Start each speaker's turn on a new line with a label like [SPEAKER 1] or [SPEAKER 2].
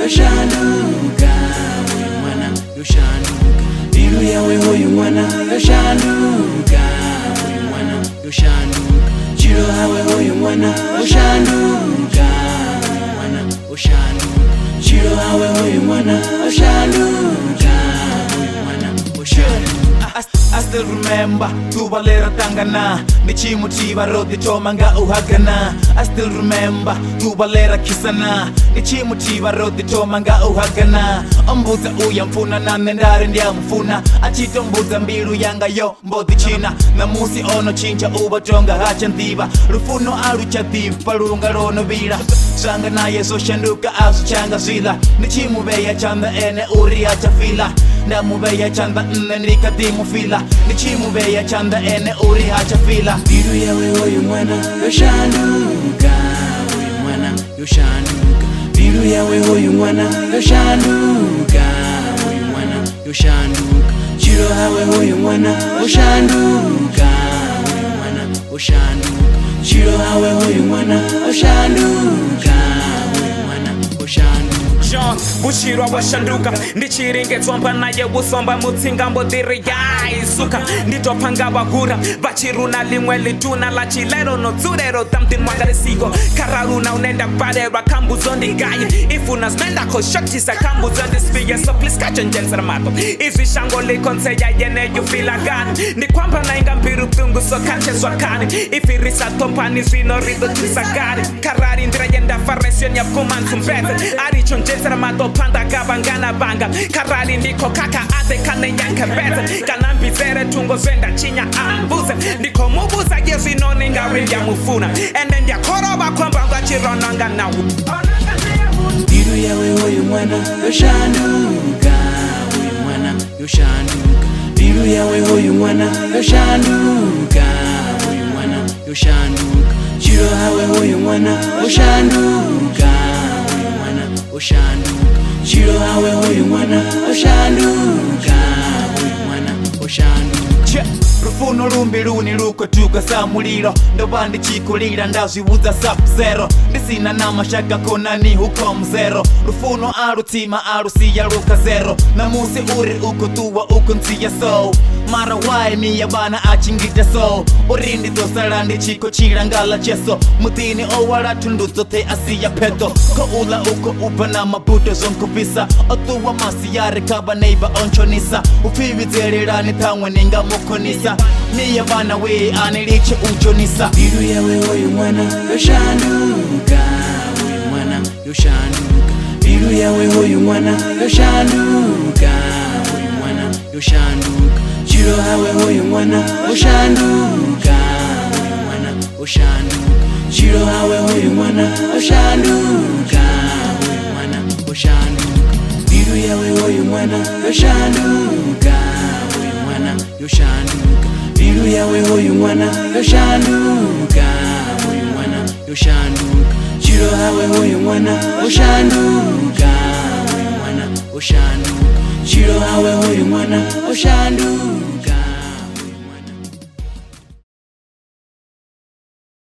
[SPEAKER 1] yoshanduka, huyu mwana yoshanduka, biru yawe huyu mwana yoshanduka, huyu mwana yoshanduka, chiro hawe huyu mwana yoshanduka, huyu mwana yoshanduka, chiro hawe huyu mwana yoshanduka, huyu mwana yoshanduka.
[SPEAKER 2] I still remember tubalera tangana nichimutiva rodi tomanga uhagana. I still remember tubalera kisana nichimutiva rodi tomanga uhagana. Ombuza uya mfuna na nendare ndia mfuna achito mbuza mbiru yanga yo mbodi china na musi ono chincha uba tonga hacha ndiba rufuno alucha div palunga rono vira sanga na yeso shanduka asu changa zila nichimuveya chanda ene uri hacha fila na muveya chanda nnika dimu fila nichimuveya chanda ene uri hacha fila
[SPEAKER 1] biru yawe huyu mwana yoshanduka, huyu mwana yoshanduka, biru yawe huyu mwana yoshanduka, huyu mwana yoshanduka, chiro hawe huyu mwana yoshanduka, huyu mwana yoshanduka, chiro hawe huyu mwana yoshanduka, huyu mwana yoshanduka.
[SPEAKER 3] John Bushiro washanduka ndichiringedzwa naye busomba mutsingambo dhiri yaisuka nditopanga bagura vachiruna limwe lituna la chilero nodzurero tamtin mwangarisiko kararuna unenda barerwa kambuzo ndigaye ifuna smenda koshotisa kambuzo ndisfiye so please catch and jensera mato izwi shango likonseya yene you feel again ni kwamba nainga mbiru tungu so kanche swakani ifirisa tompani zwino rido tisagari karari ndira yenda faresioni ya kumansu mbete arichon jensera mato panda kabangana banga karari ndiko kaka ate kane yanka bete kanambizere tungo zenda chinya ambuze ndiko mubuza yezi noni ngari ya mufuna ende ndia koroba kwamba ngachironanga nawu
[SPEAKER 1] biru yawe huyu mwana yoshanduka, huyu mwana yoshanduka, biru yawe huyu mwana yoshanduka, huyu mwana yoshanduka, chiro hawe huyu mwana yoshanduka, huyu mwana yoshanduka, chiro hawe huyu mwana yoshanduka, huyu mwana yoshanduka.
[SPEAKER 2] Rufuno rumbi runi ruko tuka samuliro ndobandi chikulira ndazibuza sub zero ndisina namashaka konani huko mzero rufuno arutima arusiya ruka zero namusi uri uko tuwa uko ntiya so mara wae miya bana achingita so urindi dosarandi chiko chirangala cheso mutini owara tunduzo te asiya peto ko ula uko upana mabuto zonko visa otuwa masiyare kaba neighbor onchonisa ufibizererani tangwe ninga mukonisa miya bana we aniliche ujonisa
[SPEAKER 1] biru yawe huyu mwana yoshanduka, huyu mwana yoshanduka, biru yawe huyu mwana yoshanduka, huyu mwana yoshanduka, chiro hawe huyu mwana yoshanduka, huyu mwana yoshanduka, chiro hawe huyu mwana yoshanduka, huyu mwana yoshanduka, biru yawe huyu mwana yoshanduka, huyu mwana yoshanduka, biru yawe huyu mwana yoshanduka, huyu mwana yoshanduka, chiro hawe huyu mwana yoshanduka, huyu mwana yoshanduka, chiro hawe huyu mwana yoshanduka.